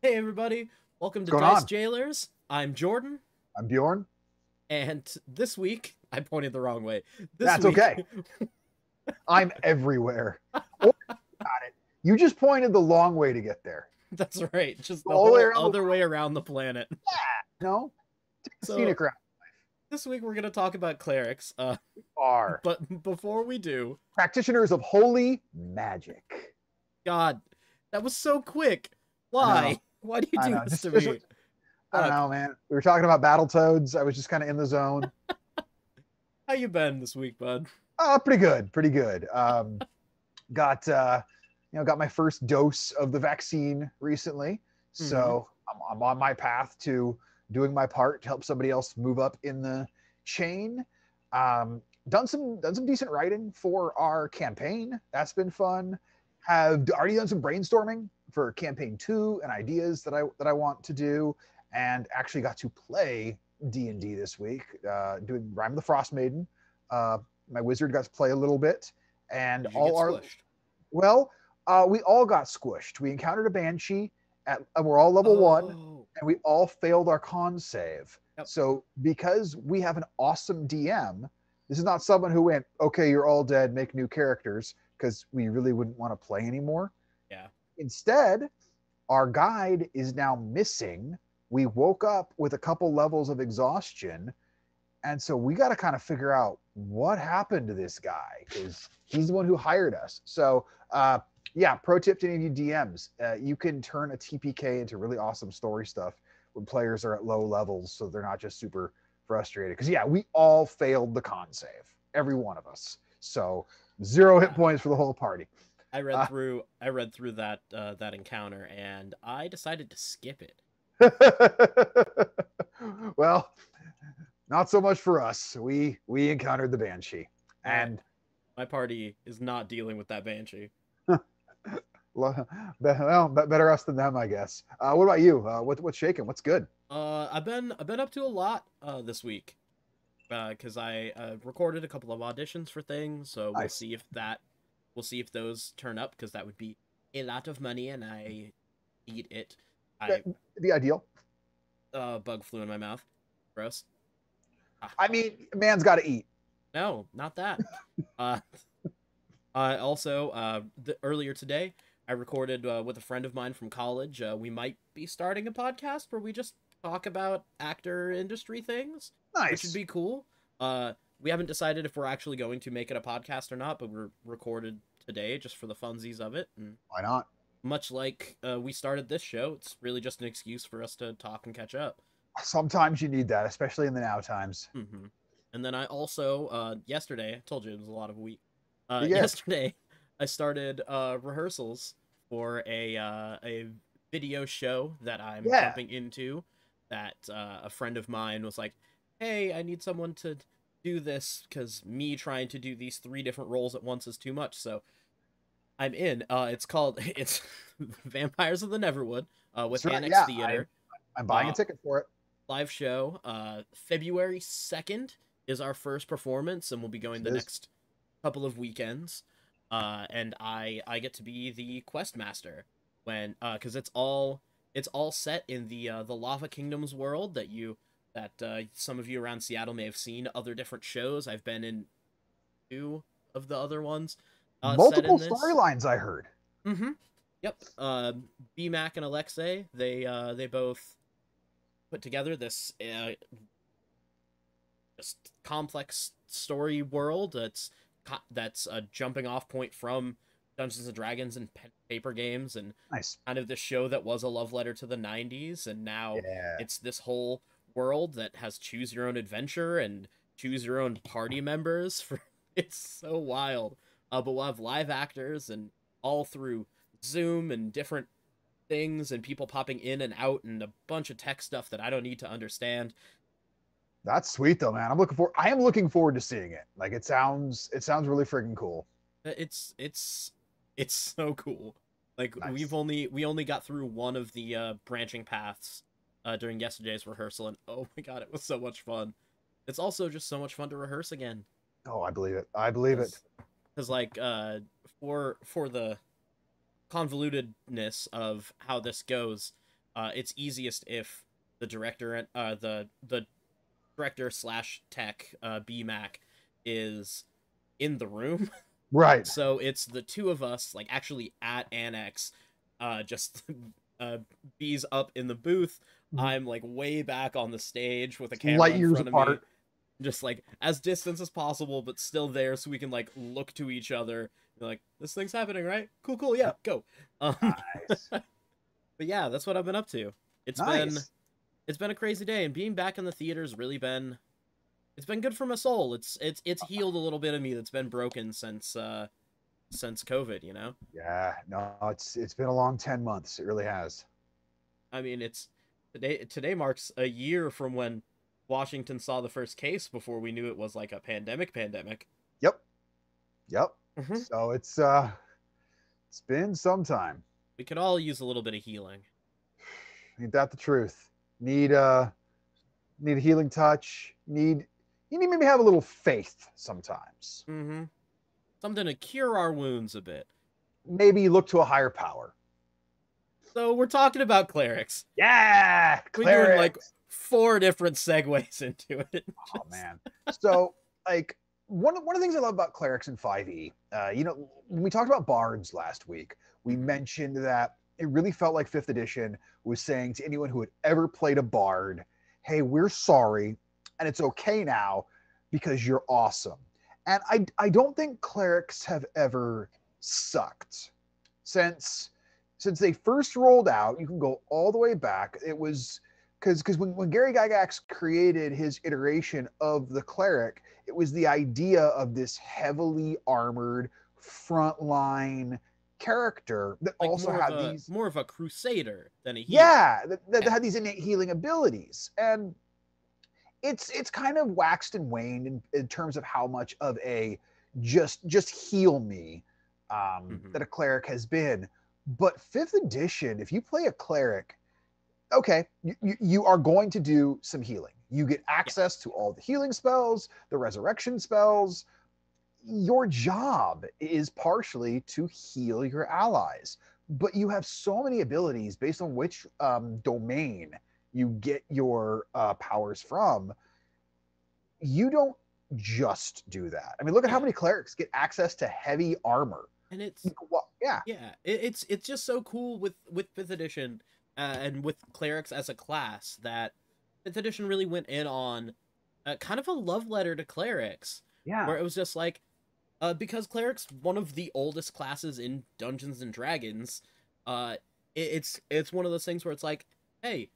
Hey everybody, welcome What's to going Dice on? Jailers. I'm Jordan, I'm Bjorn. and this week I pointed the wrong way. This That's week, okay. I'm everywhere. Oh, got it. You just pointed the long way to get there. that's right, just the All the way whole around the other world. way around the planet. No, take the So scenic route. this week we're gonna talk about clerics. Are But before we do, practitioners of holy magic. God, that was so quick. I know. Why? Why do you I do know. this Just, to just me? I don't Fuck. know, man. We were talking about battle toads. I was just kind of in the zone. How you been this week, bud? Pretty good. Pretty good. Got got my first dose of the vaccine recently, Mm-hmm. so I'm on my path to doing my part to help somebody else move up in the chain. Done some decent writing for our campaign. That's been fun. Have already done some brainstorming for campaign 2 and ideas that I want to do, and actually got to play D&D this week, doing Rime of the Frost Maiden. My wizard got to play a little bit, and Did you get all our squished? well, we all got squished. We encountered a banshee we're all level 1, Oh, and we all failed our con save. yep. So because we have an awesome DM, this is not someone who went, okay, you're all dead, make new characters, because we really wouldn't want to play anymore. Yeah. Instead, our guide is now missing. We woke up with a couple levels of exhaustion, and so we got to kind of figure out what happened to this guy, because he's the one who hired us. So, yeah, pro tip to any of you DMs: you can turn a TPK into really awesome story stuff when players are at low levels, so they're not just super frustrated. Because yeah, we all failed the con save, every one of us. So 0 hit Yeah. points for the whole party. Uh, I read through that encounter and I decided to skip it. well, not so much for us. We encountered the banshee, Uh and my party is not dealing with that banshee. well, better us than them, I guess. What about you? What's shaking? What's good? I've been up to a lot this week. Cuz I recorded a couple of auditions for things, so Nice. we'll see if those turn up cuz that would be a lot of money and I need it. That I the ideal. bug flew in my mouth. Gross. Ah, I mean, man's got to eat. no, not that. Uh also, earlier today, I recorded with a friend of mine from college. We might be starting a podcast where we just talk about actor industry things, which would Nice. be cool. We haven't decided if we're actually going to make it a podcast or not, but we're recorded today just for the funsies of it. And Why not? much like we started this show, it's really just an excuse for us to talk and catch up. Sometimes you need that, especially in the now times. Mm-hmm. And then I also yesterday I told you it was a lot of a week. Yeah, Yesterday I started rehearsals for a video show that I'm yeah. jumping into. That a friend of mine was like, "Hey, I need someone to do this because me trying to do these three different roles at once is too much." So I'm in. It's called it's Vampires of the Neverwood with That's right. Annex Yeah, Theater. I'm buying a Uh, ticket for it. Live show. February 2nd is our first performance, and we'll be going It the is. next couple of weekends. And I get to be the quest master when because it's all set in the Lava Kingdoms world that some of you around Seattle may have seen other different shows. I've been in two of the other ones set Multiple in this. storylines, I heard. Mm-hmm. Yep. BMAC and Alexei, they both put together this just complex story world that's a jumping off point from Dungeons and Dragons and pen and paper games and Nice. kind of the show that was a love letter to the 90s, and now Yeah. it's this whole world that has choose your own adventure and choose your own party members for it's so wild. But we'll have live actors and all through Zoom and different things and people popping in and out and a bunch of tech stuff that I don't need to understand. That's sweet though, man. I am looking forward to seeing it. Like it sounds really freaking cool. It's so cool. Like Nice. we only got through one of the branching paths during yesterday's rehearsal, and oh my god, it was so much fun. It's also just so much fun to rehearse again Oh, I believe it. I believe it. because like for the convolutedness of how this goes, it's easiest if the director and the director slash tech BMAC is in the room. Right. So it's the two of us, like, actually at Annex, just uh, B's up in the booth. Mhm. I'm like way back on the stage with a Light camera in years front of me, apart. just like as distant as possible, but still there, so we can like look to each other. You're like, this thing's happening, right? Cool, cool, yeah, Yep. go. Nice. But yeah, that's what I've been up to. It's been Nice. it's been a crazy day, and being back in the theater's really been it's been good for my soul. It's healed a little bit of me that's been broken since COVID, you know? Yeah, no, it's been a long 10 months. It really has. I mean, it's today marks a year from when Washington saw the first case before we knew it was like a pandemic. Yep. Yep. Hmm. So it's been some time. We could all use a little bit of healing. Ain't that the truth? Need need a healing touch. You need maybe have a little faith sometimes. Hmm. Something to cure our wounds a bit. Maybe look to a higher power. So we're talking about clerics. Yeah, We're doing like clerics. 4 different segues into it. Oh man. So like one of the things I love about clerics in 5e, when we talked about bards last week, we Mhm. mentioned that it really felt like 5th edition was saying to anyone who had ever played a bard, "Hey, we're sorry, and it's okay now because you're awesome." And I don't think clerics have ever sucked since they first rolled out. You can go all the way back. It was because when Gary Gygax created his iteration of the cleric, it was the idea of this heavily armored frontline character that Like also had these, more of a crusader than a healer. yeah, that Yeah. had these innate healing abilities. And it's kind of waxed and waned in terms of how much of a just heal me Hmm. that a cleric has been. But 5th edition, if you play a cleric, okay, you are going to do some healing. You get Yeah. access to all the healing spells, the resurrection spells. Your job is partially to heal your allies, but you have so many abilities based on which domain you get your powers from. You don't just do that. I mean, look at how Yeah. many clerics get access to heavy armor. And it's Well, yeah, yeah, it's just so cool with 5th edition, and with clerics as a class, that 5th edition really went in on kind of a love letter to clerics, yeah, where it was just like, because clerics one of the oldest classes in Dungeons and Dragons, it's one of those things where it's like, hey,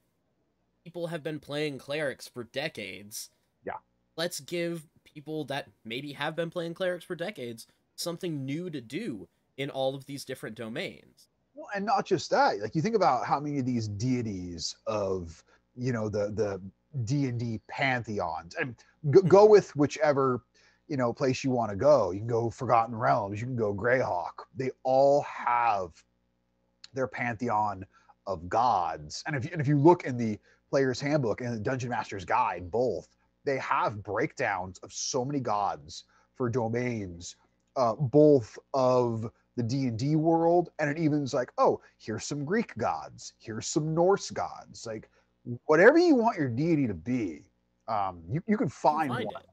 people have been playing clerics for decades. yeah. Let's give people that maybe have been playing clerics for decades something new to do in all of these different domains. Well, and not just that. Like you think about how many of these deities of the D&D pantheons, and go Mhm. with whichever place you want to go. You can go Forgotten Realms. You can go Greyhawk. They all have their pantheon of gods. And if you look in the player's handbook and the Dungeon Master's Guide, both they have breakdowns of so many gods for domains, both of the D&D world, and it even is like, oh, here's some Greek gods, here's some Norse gods, like whatever you want your deity to be, you can You can find find one. it.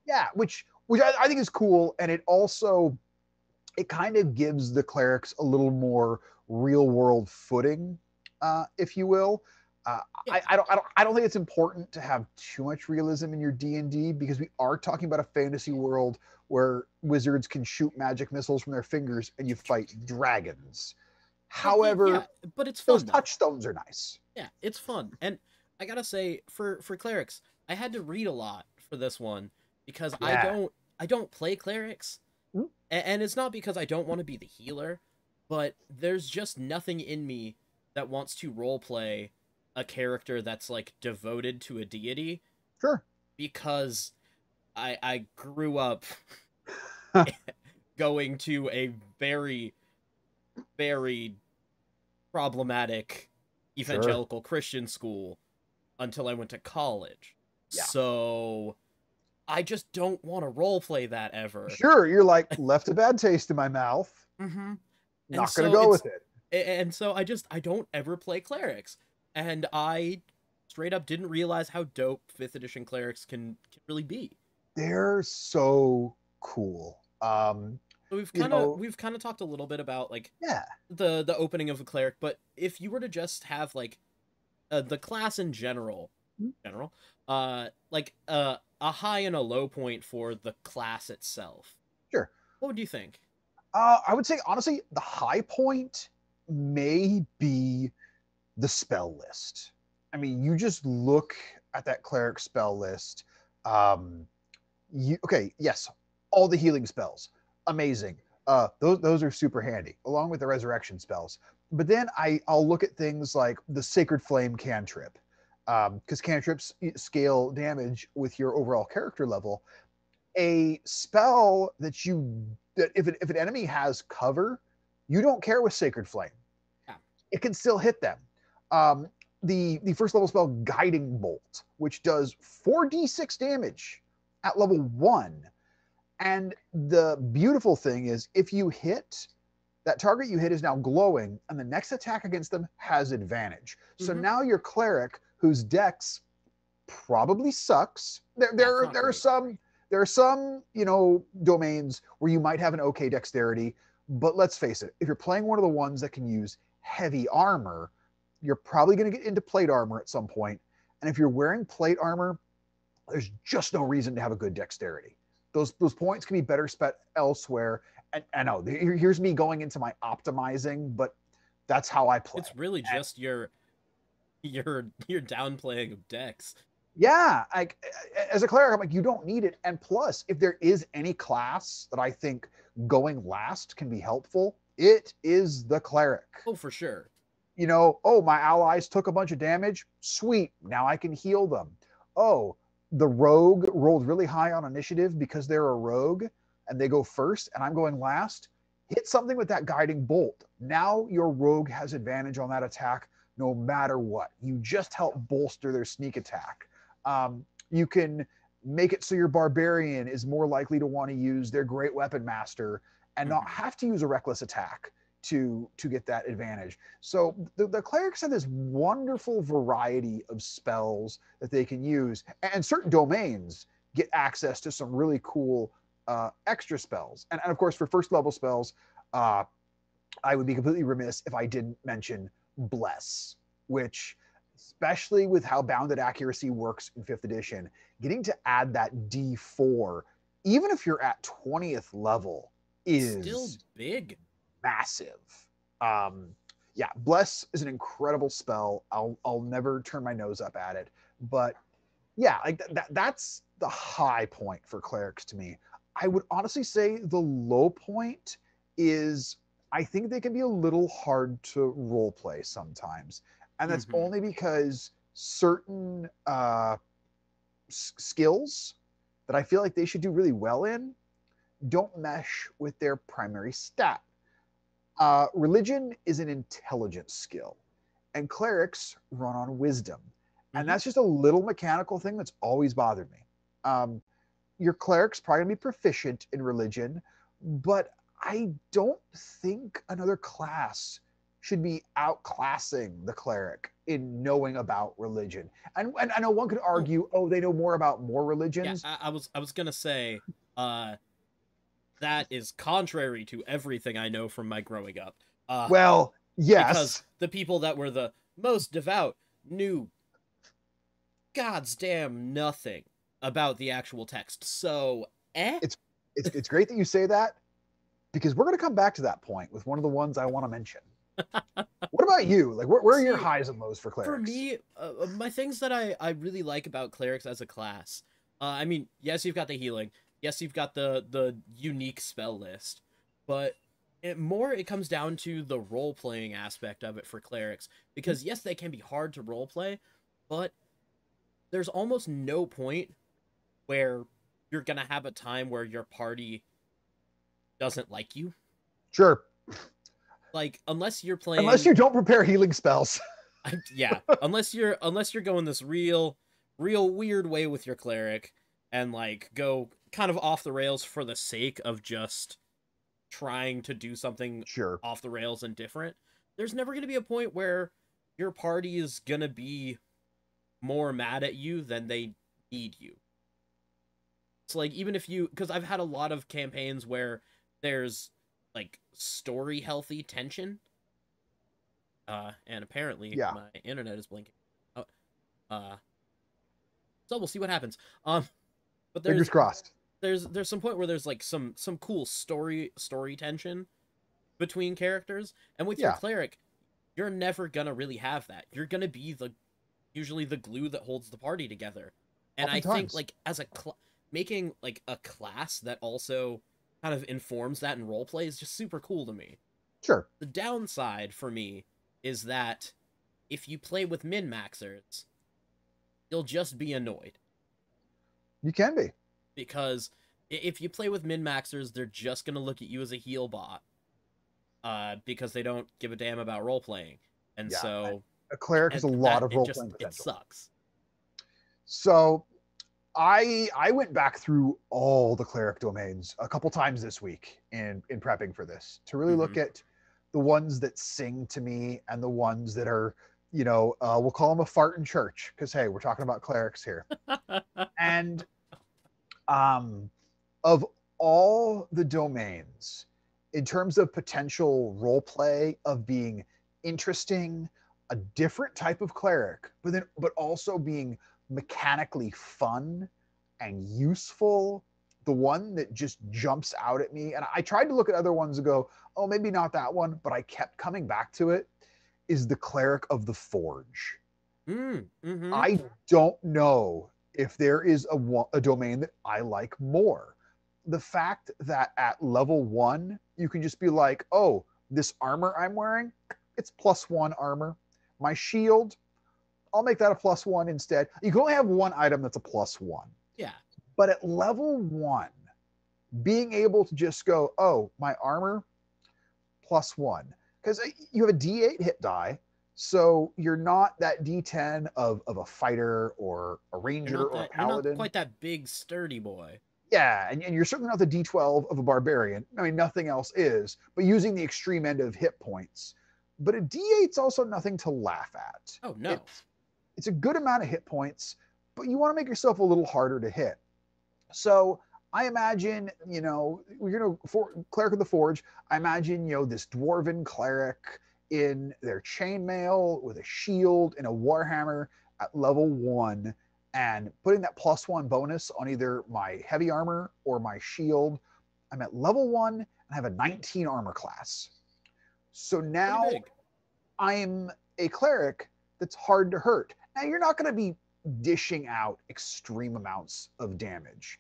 Yeah, which I think is cool, and it kind of gives the clerics a little more real world footing, if you will. Yeah. I don't think it's important to have too much realism in your D&D because we are talking about a fantasy world where wizards can shoot magic missiles from their fingers and you fight dragons. But yeah, However, but it's those fun though. touchstones are nice. Yeah, it's fun. And I gotta say, for clerics, I had to read a lot for this one, because Yeah. I don't play clerics, Mm, and it's not because I don't want to be the healer, but there's just nothing in me that wants to role play a character that's like devoted to a deity, sure. because I grew up going to a very very problematic Sure. evangelical Christian school until I went to college. Yeah. So I just don't want to role play that ever. Sure. You're like, left a bad taste in my mouth. Hmm. And Not going to so go it's with it. and so I don't ever play clerics. and I straight up didn't realize how dope 5th edition clerics can really be. They're so cool. So You know, we've kind of talked a little bit about like yeah, the opening of a cleric, but if you were to just have like the class in general, like a high and a low point for the class itself, sure. what would you think? I would say honestly, the high point may be the spell list. I mean, you just look at that cleric spell list. Um, okay, yes, all the healing spells, amazing. Those are super handy, along with the resurrection spells. But then I'll look at things like the sacred flame cantrip, because cantrips scale damage with your overall character level. A spell that if an enemy has cover, you don't care with sacred flame, Yeah. it can still hit them. Um, the first level spell Guiding Bolt, which does 4d6 damage at level 1. And the beautiful thing is, if you hit, that target you hit is now glowing, and the next attack against them has advantage. So Mm-hmm. now your cleric, whose dex probably sucks. Yeah, it's not There are great. some domains where you might have an okay dexterity, but let's face it, if you're playing one of the ones that can use heavy armor, you're probably going to get into plate armor at some point. And if you're wearing plate armor, there's just no reason to have a good dexterity. Those points can be better spent elsewhere. And I know here's me going into my optimizing, but that's how I play. It's really And just your downplaying of decks. yeah, like as a cleric, I'm like, you don't need it. And plus, if there is any class that I think going last can be helpful, it is the cleric. Oh, for sure. Oh, my allies took a bunch of damage. Sweet. Now I can heal them. Oh, the rogue rolled really high on initiative because they're a rogue and they go first and I'm going last. Hit something with that guiding bolt. Now your rogue has advantage on that attack no matter what. You just help bolster their sneak attack. You can make it so your barbarian is more likely to want to use their great weapon master and not have to use a reckless attack to get that advantage. So the clerics have this wonderful variety of spells that they can use, and certain domains get access to some really cool extra spells. And of course, for first level spells, I would be completely remiss if I didn't mention Bless, which, especially with how bounded accuracy works in 5th edition, getting to add that D4, even if you're at 20th level, Still is big. massive. Yeah, Bless is an incredible spell. I'll never turn my nose up at it. But yeah, like that's the high point for clerics to me. I would honestly say the low point is I think they can be a little hard to role play sometimes. And that's Mm-hmm. only because certain skills that I feel like they should do really well in don't mesh with their primary stat. Religion is an intelligence skill, and clerics run on wisdom. And Mm-hmm. that's just a little mechanical thing that's always bothered me. Your cleric's probably going to be proficient in religion, but I don't think another class should be outclassing the cleric in knowing about religion. And I know one could Oh, argue, oh, they know more about more yeah. religions. I was gonna say, uh, that is contrary to everything I know from my growing up. Uh, Well, because yes, the people that were the most devout knew God's damn nothing about the actual text. So, eh? it's it's great that you say that because we're going to come back to that point with one of the ones I want to mention. What about you? Like, where are your See, highs and lows for for clerics? me, my things that I really like about clerics as a class, I mean, yes, you've got the healing, yes, you've got the unique spell list, but it comes down to the role playing aspect of it for clerics because yes, they can be hard to role play, but there's almost no point where you're gonna have a time where your party doesn't like you. Sure, Like unless you're unless playing, you don't prepare healing spells. yeah, unless you're going this real weird way with your cleric and like go kind of off the rails for the sake of just trying to do something Sure. off the rails and different. There's never going to be a point where your party is gonna be more mad at you than they need you. It's like, even if you, because I've had a lot of campaigns where there's like story healthy tension, and apparently Yeah. my internet is blinking. Uh, uh, so we'll see what happens. But Fingers crossed. there's some point where there's like some cool story tension between characters, and with your Yeah. cleric, you're never gonna really have that. You're gonna be usually the glue that holds the party together. And I think, Oftentimes. like, as making like a class that also kind of informs that in roleplay is just super cool to me. Sure. The downside for me is that if you play with min maxers, you'll just be annoyed, You can be. because if you play with min maxers, they're just gonna look at you as a heal bot, because they don't give a damn about role playing, and Yeah. so A cleric has a lot of role playing it potential. sucks. So I went back through all the cleric domains a couple times this week in prepping for this to really look at the ones that sing to me and the ones that are, we'll call them a fart in church, because hey, we're talking about clerics here. And of all the domains, in terms of potential role play of being interesting, a different type of cleric, but also being mechanically fun and useful, the one that just jumps out at me, and I tried to look at other ones and go, oh, maybe not that one, but I kept coming back to it, is the Cleric of the Forge. I don't know if there is a domain that I like more. The fact that at level 1, you can just be like, oh, this armor I'm wearing, it's +1 armor. My shield, I'll make that a +1 instead. You can only have one item that's a +1. Yeah. But at level 1, being able to just go, oh, my armor, +1. Because you have a D8 hit die, so you're not that D10 of a fighter or a ranger or a You're not paladin. quite that big sturdy boy. Yeah, and you're certainly not the D12 of a barbarian. I mean, nothing else is, but using the extreme end of hit points. But a D8's also nothing to laugh at. Oh, no. It's a good amount of hit points, but you want to make yourself a little harder to hit. So I imagine, for Cleric of the Forge, I imagine, this dwarven cleric in their chainmail with a shield and a warhammer at level 1, and putting that +1 bonus on either my heavy armor or my shield. I'm at level 1 and I have a 19 armor class. So now I'm a cleric that's hard to hurt. Now, you're not going to be dishing out extreme amounts of damage.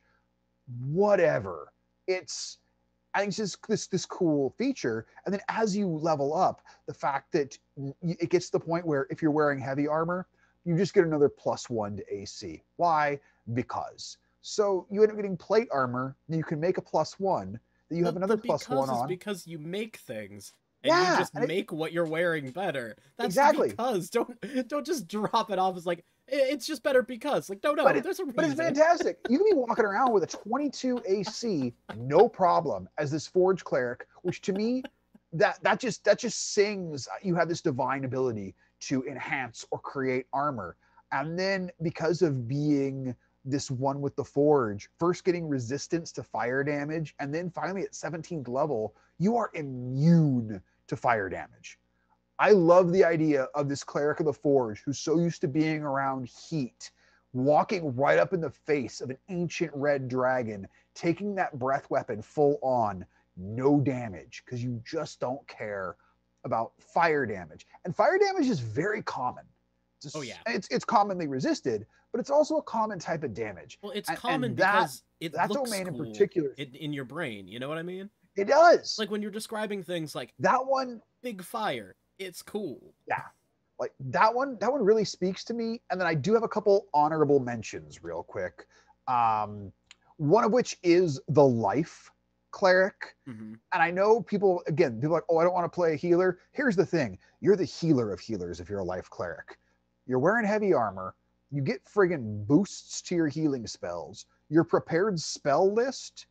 Whatever. I think it's just this cool feature. And then as you level up, the fact that it gets to the point where if you're wearing heavy armor, you just get another +1 to AC. Why? Because. So you end up getting plate armor, and you can make a +1, that you have another +1 on. Because you make things. And you just make what you're wearing better. That's exactly. Because. Don't just drop it off as like, it's just better because. Like, no, there's a reason. But it's fantastic. You can be walking around with a 22 AC, no problem, as this Forge cleric, which to me, that just sings you have this divine ability to enhance or create armor. And then because of being this one with the Forge, first getting resistance to fire damage, and then finally at 17th level, you are immune to fire damage. I love the idea of this Cleric of the Forge who's so used to being around heat, walking right up in the face of an ancient red dragon, taking that breath weapon full on, no damage, because you just don't care about fire damage. And fire damage is very common. It's commonly resisted, but it's also a common type of damage. Well, it's common because that looks domain cool in particular in your brain. You know what I mean? It does. Like when you're describing things like that one, big fire, it's cool. Yeah. Like that one really speaks to me. And then I do have a couple honorable mentions real quick. One of which is the life cleric. And I know people are like, oh, I don't want to play a healer. Here's the thing. You're the healer of healers if you're a life cleric. You're wearing heavy armor. You get friggin' boosts to your healing spells. Your prepared spell list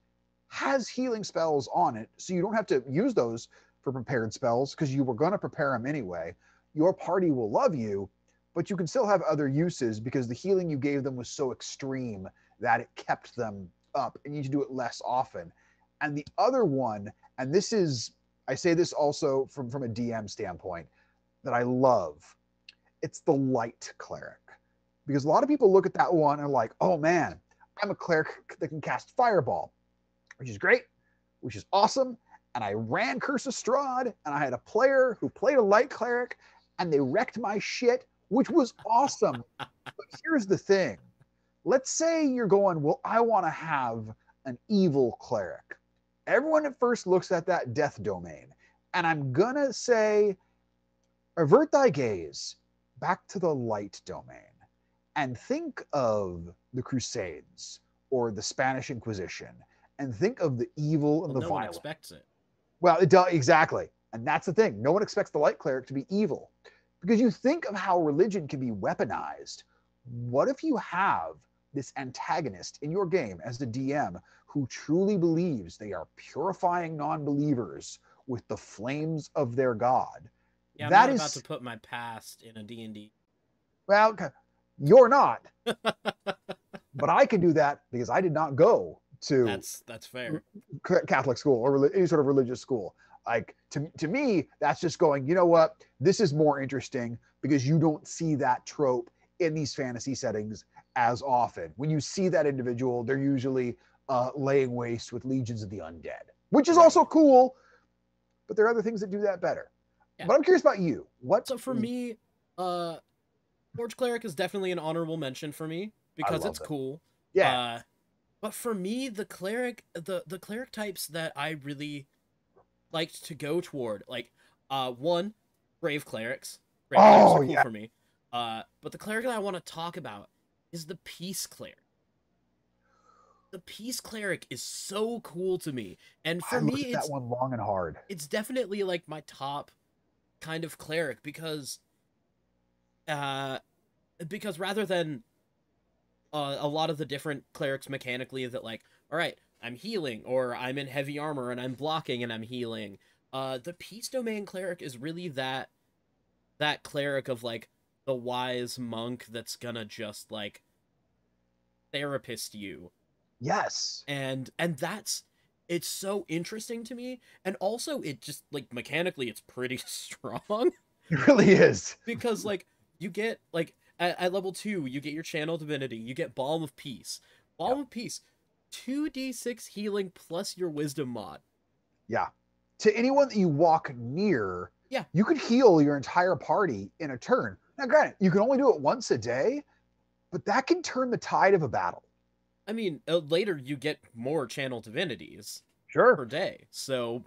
has healing spells on it, so you don't have to use those for prepared spells because you were going to prepare them anyway. your party will love you, but you can still have other uses because the healing you gave them was so extreme that it kept them up and you need to do it less often. And the other one, and this is, I say this also from a DM standpoint, that I love, it's the light cleric. Because a lot of people look at that one and are like, oh man, I'm a cleric that can cast fireball, which is great, which is awesome. And I ran Curse of Strahd, and I had a player who played a light cleric, and they wrecked my shit, which was awesome. But here's the thing. Let's say you're going, well, I want to have an evil cleric. Everyone at first looks at that death domain. And I'm going to say, avert thy gaze back to the light domain and think of the Crusades or the Spanish Inquisition and think of the evil and the no violence. one expects it. Well, it does, exactly. And that's the thing. No one expects the light cleric to be evil. Because you think of how religion can be weaponized. What if you have this antagonist in your game as the DM who truly believes they are purifying non-believers with the flames of their god? Yeah, I'm that not is, about to put my past in a D&D. well, you're not. But I can do that because I did not go to That's fair. Catholic school or any sort of religious school. Like to me, that's just going, you know what? This is more interesting because you don't see that trope in these fantasy settings as often. When you see that individual, they're usually laying waste with legions of the undead, which is also cool. But there are other things that do that better. Yeah. But I'm curious about you. What? So for me, Forge Cleric is definitely an honorable mention for me because it's cool. Yeah. But for me, the cleric types that I really liked to go toward, like, one, Brave Clerics. Brave Clerics are cool for me. But the cleric that I want to talk about is the Peace Cleric. The Peace Cleric is so cool to me, and for me, it's that one long and hard. It's definitely like my top kind of cleric because rather than a lot of the different clerics mechanically that, like, all right, I'm healing, or I'm in heavy armor and I'm blocking and I'm healing. The Peace Domain cleric is really that cleric of, like, the wise monk that's gonna just, like, therapist you. Yes. And it's so interesting to me, and also it just, like, mechanically it's pretty strong. It really is. Because, like, you get, like, at level 2, you get your Channel Divinity, you get Balm of Peace. Balm of Peace, 2d6 healing plus your Wisdom mod. Yeah. To anyone that you walk near, yeah, you could heal your entire party in a turn. Now, granted, you can only do it once a day, but that can turn the tide of a battle. I mean, later you get more Channel Divinities per day, so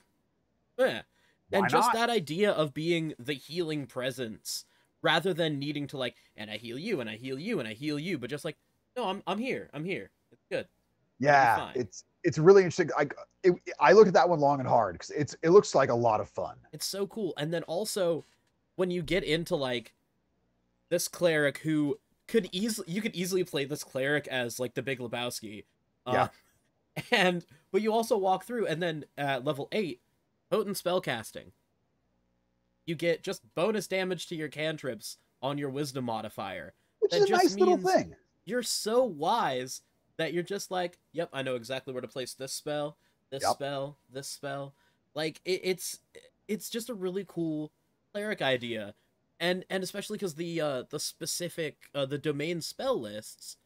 yeah. And just that idea of being the healing presence, rather than needing to, like, and I heal you, and I heal you, and I heal you, but just like, no, I'm here, it's good. Yeah, it's really interesting. I looked at that one long and hard because it looks like a lot of fun. It's so cool. And then also, when you get into, like, this cleric who you could easily play this cleric as, like, the Big Lebowski. But you also walk through, and then at level 8, potent spellcasting. You get just bonus damage to your cantrips on your wisdom modifier. Which is a nice little thing. You're so wise that you're just like, yep, I know exactly where to place this spell, this spell, this spell. Like, it's just a really cool cleric idea. And especially because the specific the domain spell lists,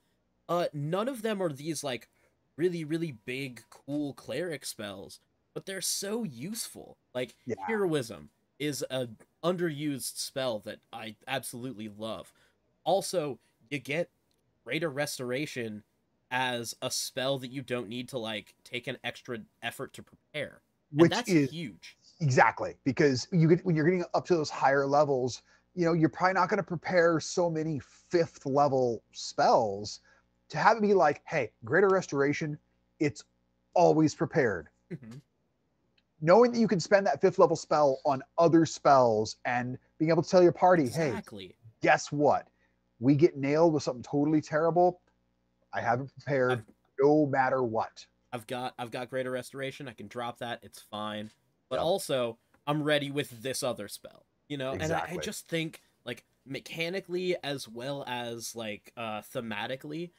none of them are these, like, really, really big, cool cleric spells, but they're so useful. Like, Heroism is an underused spell that I absolutely love. Also, you get Greater Restoration as a spell that you don't need to, like, take an extra effort to prepare. And that's huge. Exactly, because when you're getting up to those higher levels, you know, you're probably not going to prepare so many 5th level spells. To have it be like, hey, Greater Restoration, it's always prepared. Mm-hmm. Knowing that you can spend that 5th level spell on other spells and being able to tell your party, hey, guess what? We get nailed with something totally terrible. I have it prepared no matter what. I've got Greater Restoration. I can drop that. It's fine. But also, I'm ready with this other spell. And I Exactly. just think like mechanically as well as like thematically,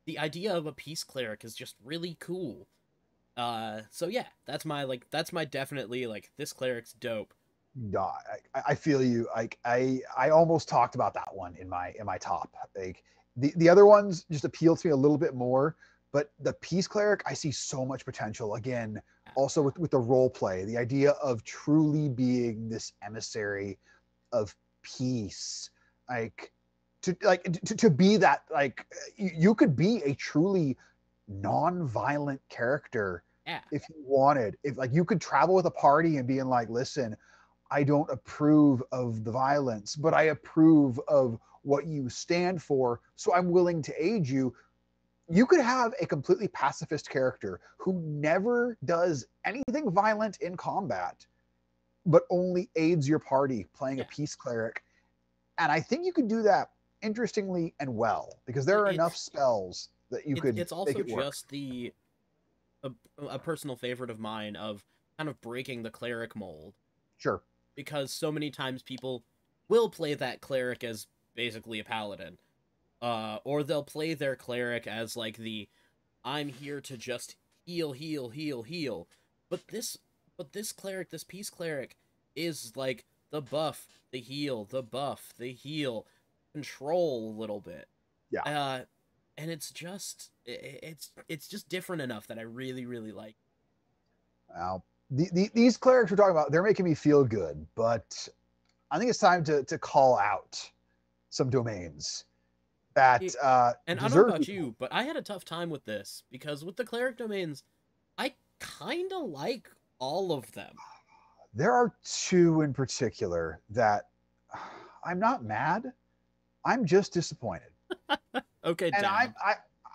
the idea of a peace cleric is just really cool. So yeah, that's my definitely like this cleric's dope. No, I feel you. Like I almost talked about that one in my top. Like the other ones just appeal to me a little bit more, but the peace cleric I see so much potential. Again, also with the role play, the idea of truly being this emissary of peace, like to be that, like you could be a truly non-violent character Yeah, if you wanted. If like you could travel with a party and being like, listen, I don't approve of the violence, but I approve of what you stand for, so I'm willing to aid you. You could have a completely pacifist character who never does anything violent in combat, but only aids your party playing a yeah. peace cleric. And I think you could do that interestingly and well, because there are enough It's spells that you could it's make also it work. just a, a personal favorite of mine of kind of breaking the cleric mold, Sure. because so many times people will play that cleric as basically a paladin, or they'll play their cleric as like the I'm here to just heal, heal, heal, heal. But this cleric, this peace cleric, is like the buff, the heal, the buff, the heal, control a little bit. Yeah. Uh, and it's just different enough that I really really like. Now, these clerics we're talking about, they're making me feel good, but I think it's time to call out some domains that And I don't know deserve to be about called. you, but I had a tough time with this because with the cleric domains, I kind of like all of them. There are two in particular that I'm not mad. I'm just disappointed. Okay, And down.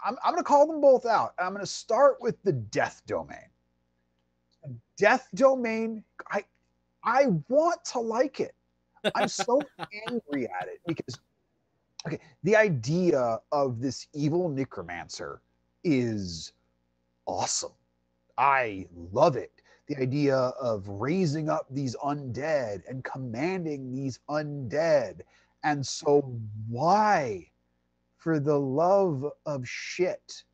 I'm going to call them both out. I'm going to start with the death domain. Death domain, I want to like it. I'm so angry at it because okay, the idea of this evil necromancer is awesome. I love it. The idea of raising up these undead and commanding these undead. And so, why, for the love of shit,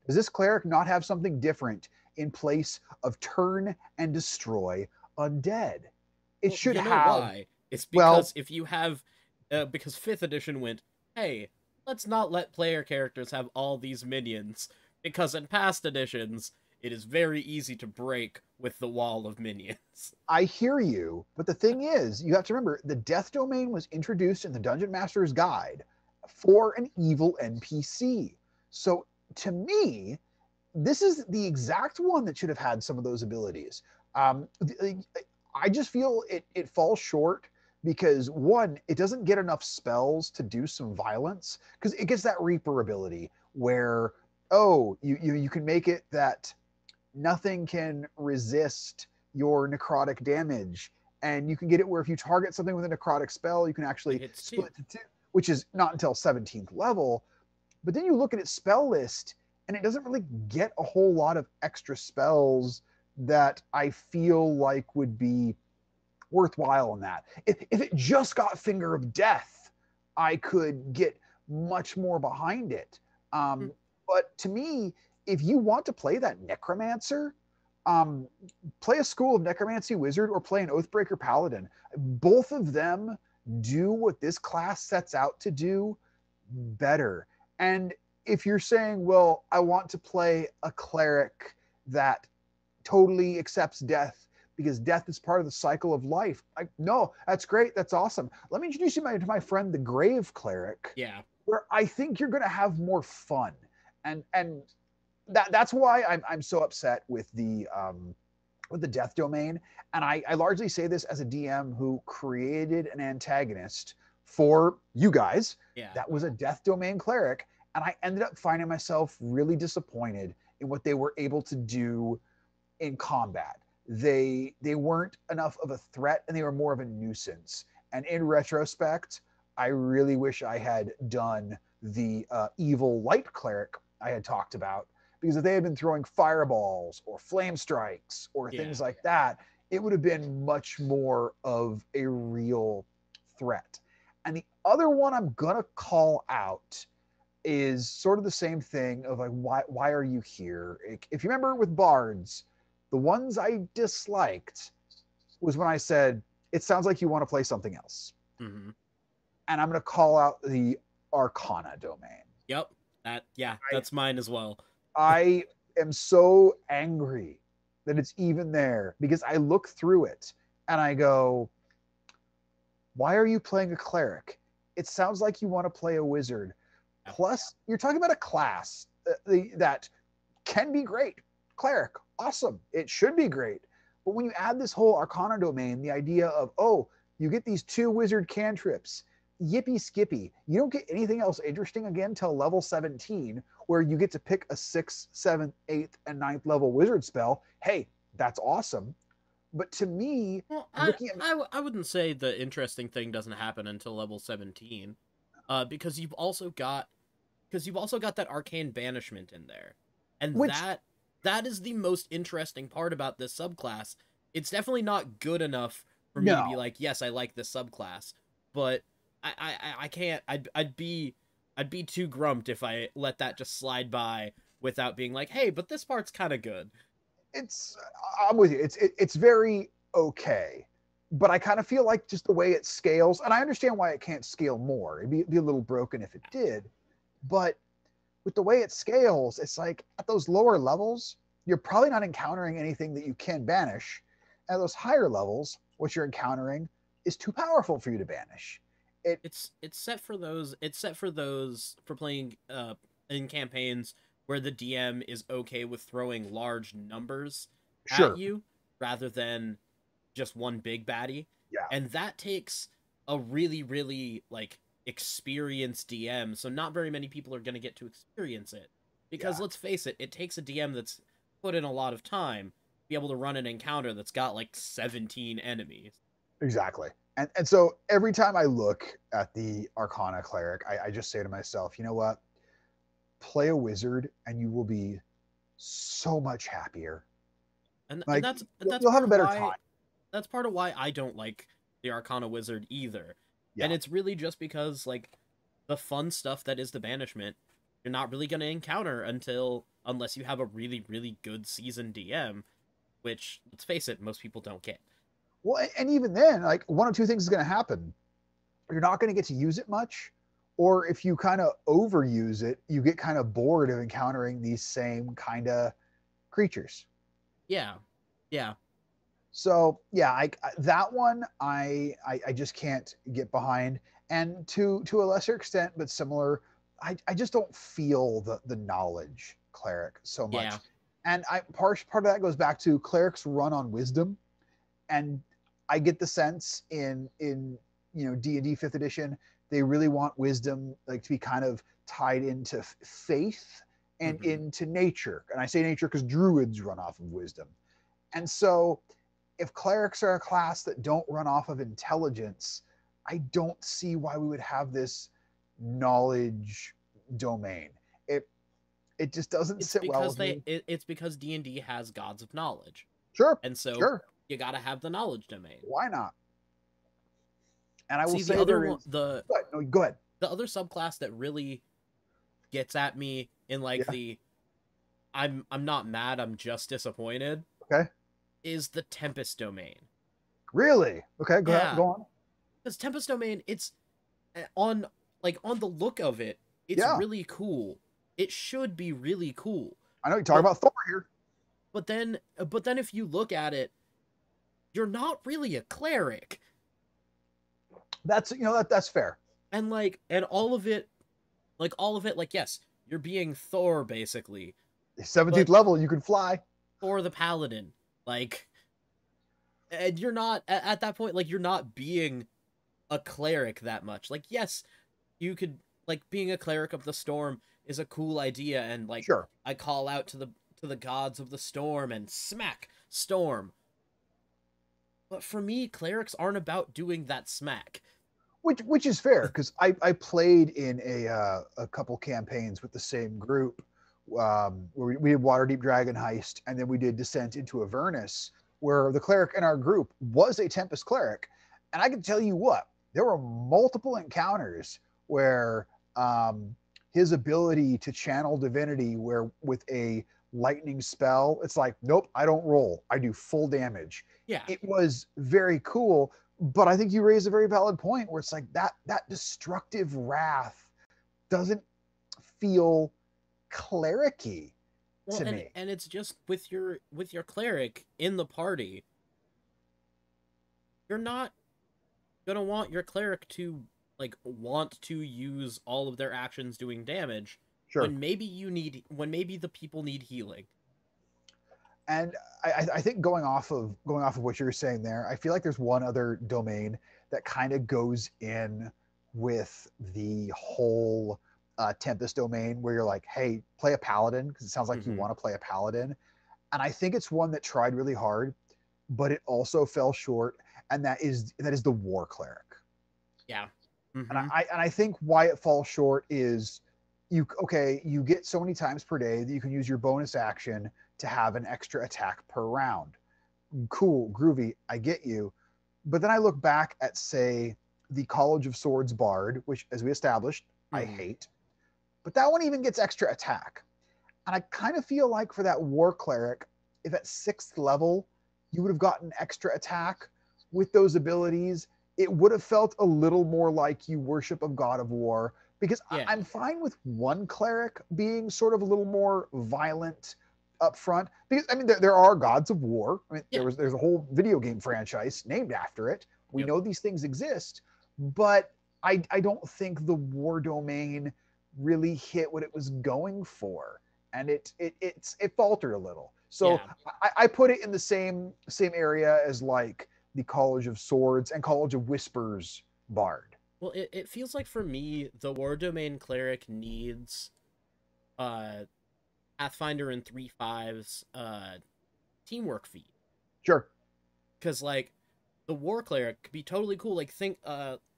does this cleric not have something different in place of turn and destroy undead? It Well, should you know have, why? It's well, because if you have, because fifth edition went, hey, let's not let player characters have all these minions, because in past editions it is very easy to break with the wall of minions. I hear you, but the thing is, you have to remember the death domain was introduced in the Dungeon Master's Guide for an evil NPC. So to me, this is the exact one that should have had some of those abilities. Um, I just feel it falls short because one, it doesn't get enough spells to do some violence because it gets that Reaper ability where you can make it that nothing can resist your necrotic damage. And you can get it where if you target something with a necrotic spell, you can It actually hits two. split to two, which is not until 17th level. But then you look at its spell list, and it doesn't really get a whole lot of extra spells that I feel like would be worthwhile in that. If it just got Finger of Death, I could get much more behind it. Hmm. But to me, if you want to play that Necromancer, um, play a School of Necromancy Wizard or play an Oathbreaker Paladin. Both of them do what this class sets out to do better. And if you're saying, well, I want to play a cleric that totally accepts death because death is part of the cycle of life. No, that's great. That's awesome. Let me introduce you to my friend, the Grave Cleric, Yeah. where I think you're going to have more fun. And that's why I'm so upset with the death domain. And I largely say this as a DM who created an antagonist for you guys Yeah. that was a death domain cleric. And I ended up finding myself really disappointed in what they were able to do in combat. They weren't enough of a threat and they were more of a nuisance. And in retrospect, I really wish I had done the evil light cleric I had talked about, because if they had been throwing fireballs or flame strikes or things Yeah. like that, it would have been much more of a real threat. And the other one I'm gonna call out is sort of the same thing of like, why are you here? If you remember with bards, the ones I disliked was when I said it sounds like you want to play something else. Mm-hmm. And I'm going to call out the Arcana domain. Yep. Yeah, I, that's mine as well. I am so angry that it's even there because I look through it and I go, why are you playing a cleric? It sounds like you want to play a wizard. Yeah. Plus, you're talking about a class that can be great. Cleric, awesome. It should be great. But when you add this whole Arcana domain, the idea of, oh, you get these 2 wizard cantrips, yippee skippy. You don't get anything else interesting again till level 17, where you get to pick a 6th, 7th, 8th, and 9th level wizard spell. Hey, that's awesome. But to me, Well, looking at I wouldn't say the interesting thing doesn't happen until level 17, because you've also got that arcane banishment in there, and which that is the most interesting part about this subclass. It's definitely not good enough for me to be no, like, yes, I like this subclass, but I can't. I'd be too grumped if I let that just slide by without being like, hey, but this part's kind of good. it's I'm with you. It's very okay, but I kind of feel like just the way it scales, and I understand why it can't scale more. It'd be a little broken if it did, but with the way it scales, it's like at those lower levels, you're probably not encountering anything that you can banish. At those higher levels, what you're encountering is too powerful for you to banish. It It's set for those. It's set for those for playing in campaigns where the DM is okay with throwing large numbers at sure, you rather than just one big baddie, yeah, and that takes a really like experienced DM. So not very many people are going to get to experience it because yeah, let's face it, it takes a DM that's put in a lot of time to be able to run an encounter that's got like 17 enemies. exactly. And so every time I look at the Arcana cleric, I just say to myself, you know what? Play a wizard, and you will be so much happier. And Like that's you'll have part a of better why time. that's part of why I don't like the Arcana Wizard either. And Yeah, it's really just because like the fun stuff that is the banishment, you're not really going to encounter unless you have a really good seasoned DM, which let's face it, most people don't get. well, and even then, like one of two things is going to happen. You're not going to get to use it much, or if you kind of overuse it, you get kind of bored of encountering these same kind of creatures. Yeah. Yeah. So yeah, that one I just can't get behind, and to a lesser extent, but similar, I just don't feel the knowledge cleric so Yeah. much, and part of that goes back to clerics run on wisdom, and I get the sense in D&D 5th edition they really want wisdom like to be kind of tied into faith and Mhm. into nature, and I say nature because druids run off of wisdom, and so if clerics are a class that don't run off of intelligence, I don't see why we would have this knowledge domain. It it just doesn't sit well with me. It's because D&D has gods of knowledge. Sure, And so sure. you got to have the knowledge domain. Why not? And I will See, the say other there one, is. But no, go ahead. the other subclass that really gets at me in like Yeah. the I'm not mad, I'm just disappointed Okay. is the Tempest domain. Really? Okay. Go ahead. Yeah, Go on. because Tempest domain, it's on on the look of it, it's Yeah. really cool. It should be really cool, I know you talk but about Thor here. but then if you look at it, you're not really a cleric, That's that's fair. and and all of it, like yes, you're being Thor basically, 17th but level, you can fly. Thor the Paladin, like, and you're not at that point, like you're not being a cleric that much. Like, yes, you could like being a cleric of the storm is a cool idea, and like Sure. I call out to the gods of the storm and smack storm. But for me, clerics aren't about doing that smack. Which is fair because I played in a couple campaigns with the same group where we did Waterdeep Dragon Heist and then we did Descent into Avernus, where the cleric in our group was a Tempest cleric. And I can tell you what, there were multiple encounters where his ability to channel divinity, where with a lightning spell, it's like, nope, I don't roll. I do full damage. Yeah. It was very cool. But I think you raise a very valid point where it's like that destructive wrath doesn't feel clericy Well, to me. and it's just with your cleric in the party, you're not gonna want your cleric to like want to use all of their actions doing damage Sure. when maybe the people need healing. And I think going off of what you're saying there, I feel like there's one other domain that kind of goes in with the whole Tempest domain, where you're like, hey, play a paladin, because it sounds like you want to play a paladin. And I think it's one that tried really hard, but it also fell short, and that is the war cleric. Yeah. And I think why it falls short is you get so many times per day that you can use your bonus action to have an extra attack per round. Cool, groovy, I get you. But then I look back at, say, the College of Swords Bard, which, as we established, I hate. But that one even gets extra attack. And I kind of feel like for that war cleric, if at 6th level you would have gotten extra attack with those abilities, it would have felt a little more like you worship a god of war. Because I'm fine with one cleric being sort of a little more violent up front, because I mean there are gods of war. I mean, there's a whole video game franchise named after it. We know these things exist, but I don't think the war domain really hit what it was going for, and it faltered a little. So I put it in the same area as like the College of Swords and College of Whispers Bard. Well, it feels like for me the war domain cleric needs Pathfinder and 3.5's teamwork feat. Sure. Because like the war cleric could be totally cool. Like think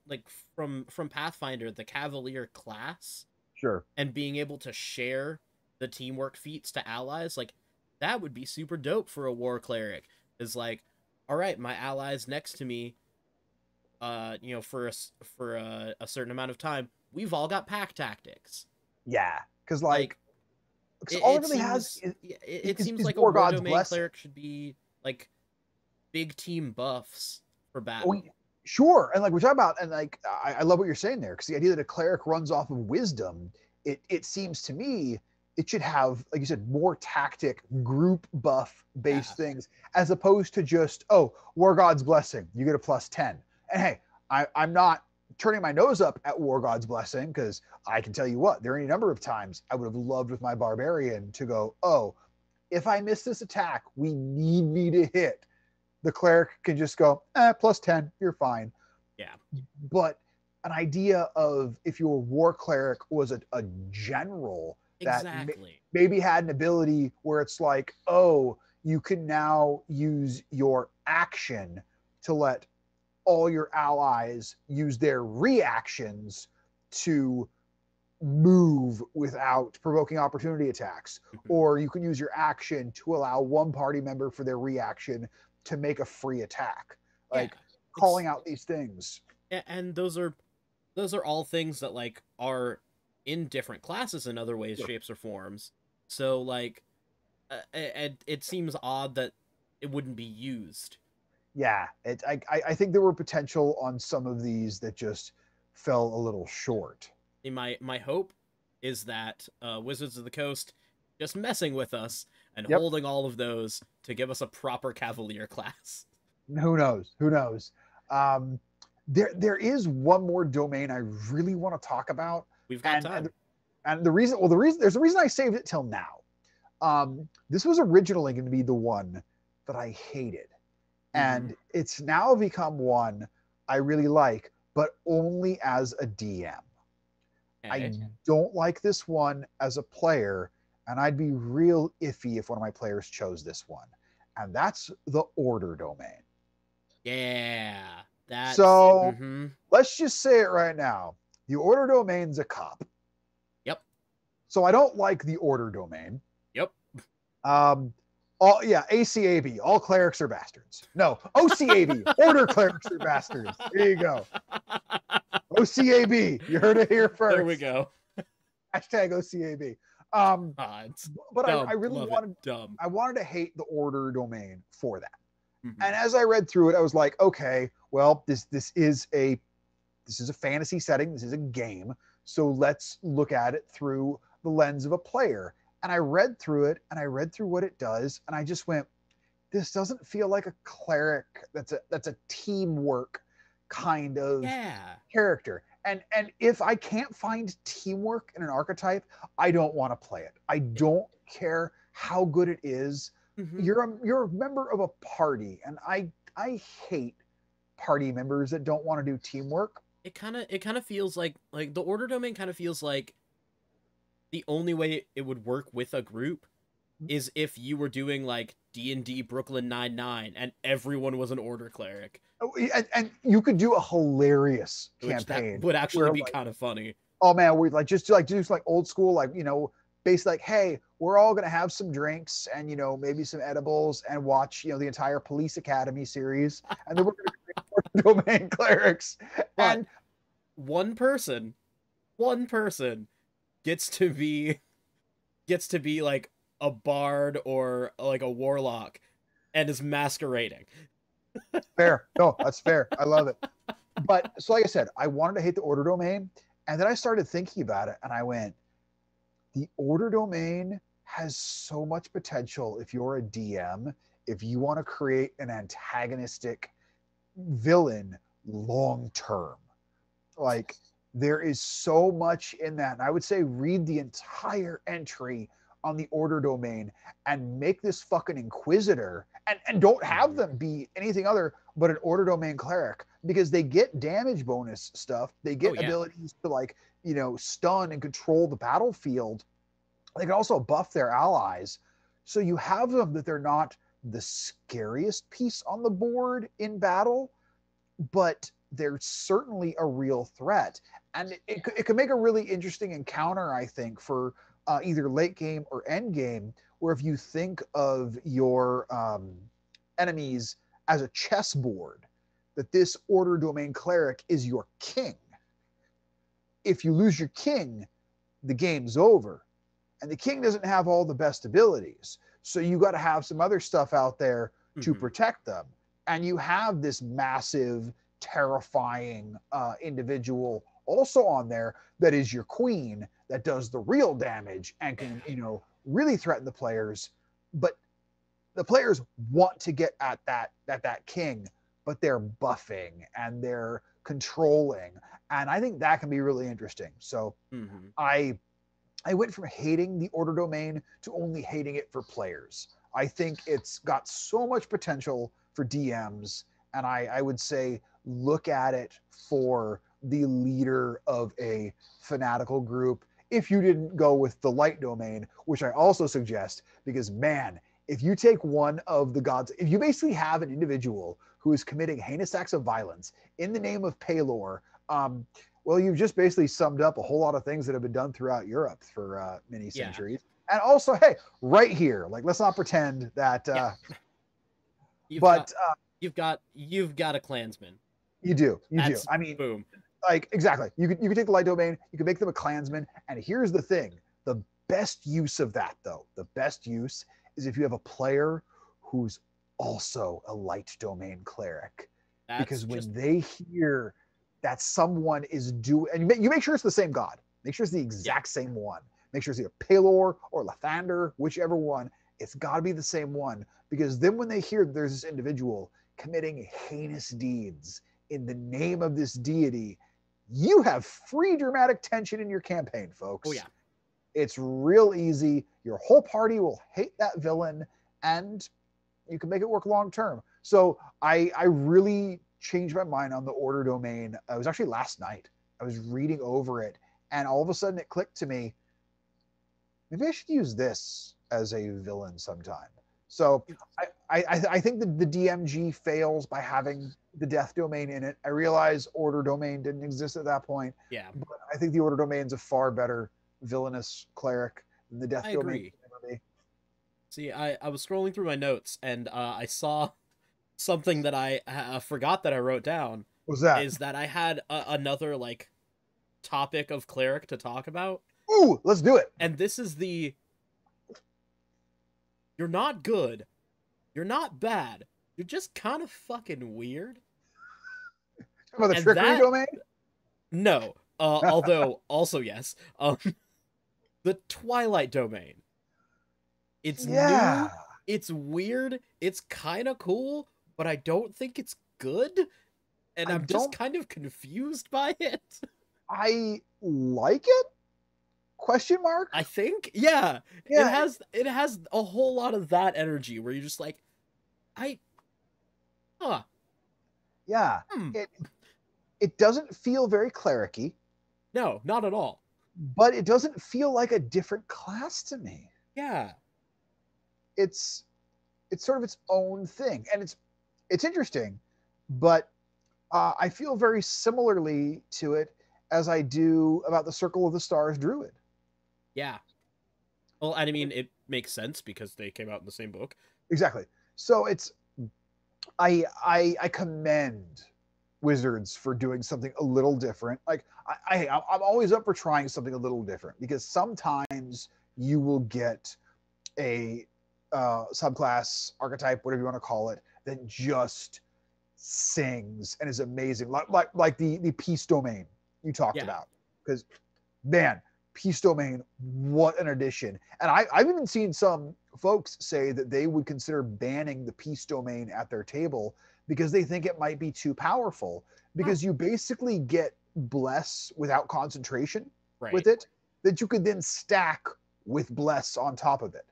like from Pathfinder, the Cavalier class. Sure. And being able to share the teamwork feats to allies, like that would be super dope for a war cleric. Is like, all right, my allies next to me, for a certain amount of time, we've all got pack tactics. Yeah, because like all it really has seems like a war domain cleric should be like big team buffs for battle. Oh, sure, and like we're talking about, and like I love what you're saying there, because the idea that a cleric runs off of wisdom, it seems to me it should have, like you said, more tactic group buff based things, as opposed to just, oh, War God's Blessing, you get a +10. And hey, I'm not turning my nose up at War God's Blessing, because I can tell you what, there are any number of times I would have loved with my barbarian to go, oh, if I miss this attack, we need me to hit. The cleric can just go, +10, you're fine. Yeah. But an idea of, if your war cleric was a general that maybe had an ability where it's like, oh, you can now use your action to let all your allies use their reactions to move without provoking opportunity attacks. Or you can use your action to allow one party member for their reaction to make a free attack. Like calling out these things. And those are all things that like are in different classes in other ways, shapes, or forms. So like it seems odd that it wouldn't be used. Yeah, I think there were potential on some of these that just fell a little short. My hope is that Wizards of the Coast just messing with us and holding all of those to give us a proper Cavalier class. Who knows? There is one more domain I really want to talk about. We've got time. And there's a reason I saved it till now. This was originally going to be the one that I hated. And it's now become one I really like, but only as a DM. I don't like this one as a player, and I'd be real iffy if one of my players chose this one. And that's the Order domain. Yeah. Let's just say it right now. The Order domain's a cop. Yep. So I don't like the Order domain. Yep. All yeah, ACAB. All clerics are bastards. No, OCAB. Order clerics are bastards. There you go. OCAB. You heard it here There we first. go. Hashtag OCAB. Um, It's but I dumb. really Love it. wanted Dumb. I wanted to hate the order domain for that. And Mm-hmm. as I read through it, I was like, okay, well, this is a fantasy setting. This is a game. So let's look at it through the lens of a player. And I read through it and I read through what it does, and I just went, this doesn't feel like a cleric that's a teamwork kind of Yeah. character. And if I can't find teamwork in an archetype, I don't want to play it. I don't care how good it is. Mm-hmm. You're a member of a party, and I hate party members that don't want to do teamwork. It kind of feels like the order domain kind of feels like the only way it would work with a group is if you were doing like D&D Brooklyn Nine-Nine and everyone was an order cleric, Oh, and you could do a hilarious which that campaign would actually where be like, kind of funny. oh man, we like just do like old school, like basically like, hey, we're all gonna have some drinks and maybe some edibles and watch the entire Police Academy series, and then we're gonna create domain clerics. But And one person, one person gets to be like a bard or like a warlock and is masquerading. fair, no, that's fair. I love it. But so like I said, I wanted to hate the order domain, and then I started thinking about it, and I went, the order domain has so much potential if you're a DM, if you want to create an antagonistic villain long term. Like, there is so much in that. And I would say read the entire entry on the order domain and make this fucking inquisitor, and don't have Mhm. them be anything other but an order domain cleric, because they get damage bonus stuff. They Oh get yeah. abilities to like, stun and control the battlefield. They can also buff their allies. So you have them that they're not the scariest piece on the board in battle, but they're certainly a real threat. And it could make a really interesting encounter, I think, for either late game or end game, where if you think of your enemies as a chessboard, that this order domain cleric is your king. If you lose your king, the game's over. And the king doesn't have all the best abilities. So you got to have some other stuff out there to Mm-hmm. protect them. And you have this massive, terrifying individual also on there that is your queen, that does the real damage and can, really threaten the players. But the players want to get at that king, but they're buffing and they're controlling. And I think that can be really interesting. So Mm-hmm. I went from hating the order domain to only hating it for players. I think it's got so much potential for DMs, and I would say look at it for the leader of a fanatical group. If you didn't go with the light domain, which I also suggest, because man, if you take one of the gods, if you basically have an individual who is committing heinous acts of violence in the name of Paylor, well, you've just basically summed up a whole lot of things that have been done throughout Europe for many Yeah. centuries. And also, hey, right here, like, let's not pretend that. Yeah. You've But got you've got a Klansman. you do. That's I mean, boom. like, exactly. You could take the light domain, you could make them a Klansman, and here's the thing: the best use of that, though, the best use is if you have a player who's also a light domain cleric, That's because just when they hear that someone is doing, and you make sure it's the same god, make sure it's the yeah. exact same one, make sure it's either Pelor or Lathander, whichever one, it's got to be the same one, because then when they hear there's this individual committing heinous deeds in the name of this deity, you have free dramatic tension in your campaign, folks. Oh yeah. It's real easy. Your whole party will hate that villain, and you can make it work long term. So I really changed my mind on the order domain. It was actually last night. I was reading over it, and all of a sudden it clicked to me, maybe I should use this as a villain sometime. So I think that the DMG fails by having the death domain in it. I realize order domain didn't exist at that point, Yeah. but I think the order domain's a far better villainous cleric than the death I domain agree. can ever be. See, I was scrolling through my notes and I saw something that I forgot that I wrote down. What's that? Is that I had another like topic of cleric to talk about, Ooh, let's do it. and this is the you're not good, you're not bad, you're just kind of fucking weird, Talk about the and trickery that domain. no, although also yes, the Twilight domain. It's Yeah, new, it's weird, it's kind of cool, but I don't think it's good, and I I'm just don't. kind of confused by it. I like it? Question mark. I think, yeah, Yeah, it has a whole lot of that energy where you're just like, I, huh, yeah. hmm, It it doesn't feel very clericy, no, not at all. but it doesn't feel like a different class to me. Yeah, It's it's sort of its own thing, and it's interesting, but I feel very similarly to it as I do about the Circle of the Stars Druid. yeah. Well, I mean, it makes sense because they came out in the same book. Exactly. So it's I commend Wizards for doing something a little different. Like I'm always up for trying something a little different because sometimes you will get a subclass archetype, whatever you want to call it, that just sings and is amazing, like the peace domain you talked Yeah, about. Because man, peace domain, what an addition! And I've even seen some folks say that they would consider banning the peace domain at their table because they think it might be too powerful. huh. Because you basically get bless without concentration Right. with it that you could then stack with bless on top of it.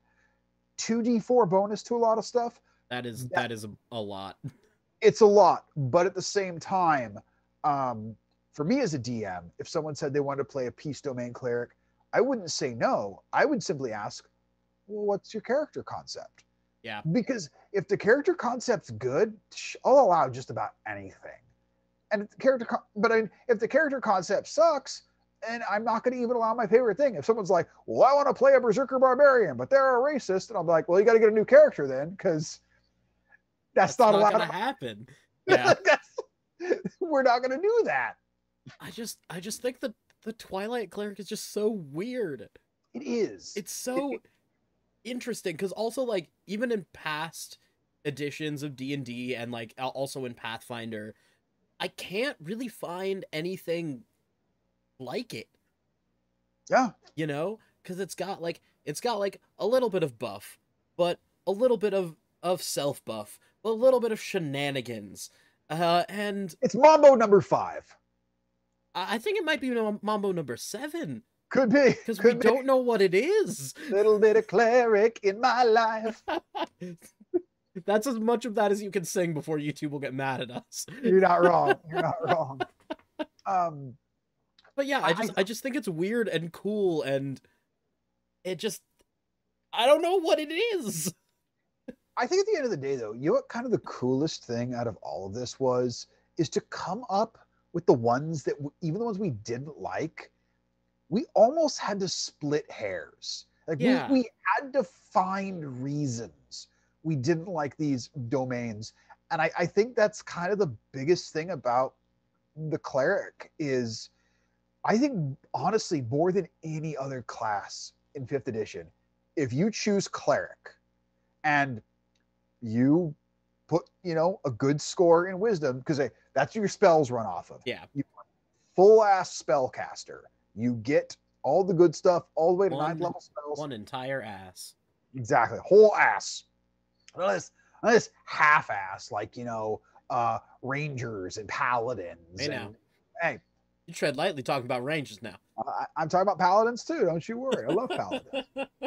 2d4 bonus to a lot of stuff. That is a lot. It's a lot, but at the same time, um, for me as a DM, if someone said they wanted to play a peace domain cleric, I wouldn't say no. I would simply ask, well, what's your character concept? Yeah, Because if the character concept's good, I'll allow just about anything. And if the but I mean, if the character concept sucks, and I'm not going to even allow my favorite thing. If someone's like, well, I want to play a berserker barbarian, but they're a racist, and I'm like, well, you got to get a new character then, because that's that's not not allowed. gonna happen. Yeah, We're not going to do that. I just think that the Twilight cleric is just so weird. It is. It's so interesting because also like even in past editions of D&D and like also in Pathfinder, I can't really find anything like it, Yeah. you know, because it's got like a little bit of buff, but a little bit of self buff, a little bit of shenanigans, and It's Mambo number 5. I think it might be Mambo number 7 Could be. because we Could be. don't know what it is. Little bit of cleric in my life. That's as much of that as you can sing before YouTube will get mad at us. You're not wrong. You're not wrong. Um, But yeah, I just think it's weird and cool, and it just I don't know what it is. I think at the end of the day, though, you know what kind of the coolest thing out of all of this was is to come up with the ones that even the ones we didn't like, we almost had to split hairs. Like Yeah, we had to find reasons we didn't like these domains. And I think that's kind of the biggest thing about the cleric is I think honestly, more than any other class in fifth edition, if you choose cleric and you put, a good score in wisdom, because that's what your spells run off of. yeah. You full ass spellcaster. You get all the good stuff all the way to ninth level spells. One entire ass. Exactly. Whole ass. None of this half ass, like, rangers and paladins. Hey now, Hey, you tread lightly talking about ranges now. I'm talking about paladins too. Don't you worry. I love paladins.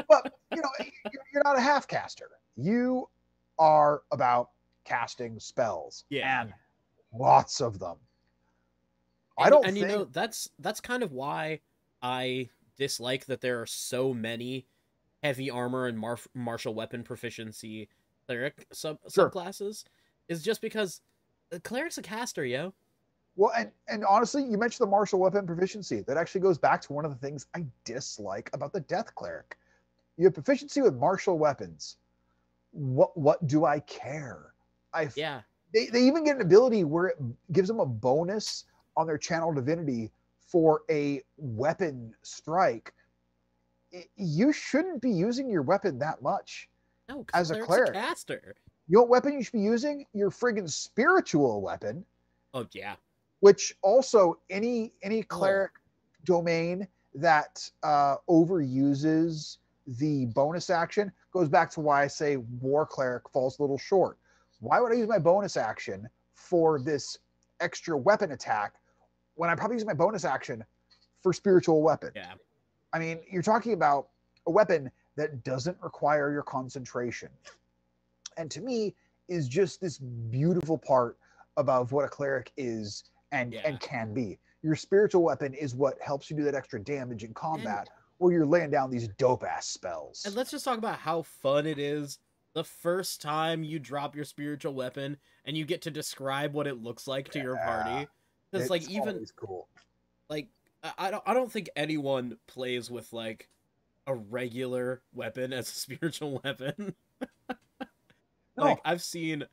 But, you're not a half caster. You are about casting spells. Yeah. And lots of them. And, I don't and think. you know that's kind of why I dislike that there are so many heavy armor and martial weapon proficiency cleric Sure. subclasses is just because the cleric's a caster, yo. Well, and honestly, you mentioned the martial weapon proficiency. That actually goes back to one of the things I dislike about the death cleric. You have proficiency with martial weapons. What do I care? I Yeah. they even get an ability where it gives them a bonus on their channel divinity for a weapon strike. You shouldn't be using your weapon that much No, because as a cleric's a cleric. caster. You know what weapon you should be using? Your friggin' spiritual weapon, Oh yeah. which also any Oh cleric domain that overuses the bonus action goes back to why I say war cleric falls a little short. Why would I use my bonus action for this extra weapon attack when I'm probably using my bonus action for spiritual weapon? yeah. I mean, you're talking about a weapon that doesn't require your concentration. And to me, is just this beautiful part about what a cleric is Yeah. and can be. Your spiritual weapon is what helps you do that extra damage in And combat, where you're laying down these dope ass and spells. let's just talk about how fun it is the first time you drop your spiritual weapon and you get to describe what it looks like to your Yeah, party. Because like it's even always cool. like I don't think anyone plays with like a regular weapon as a spiritual weapon. Like No, I've seen,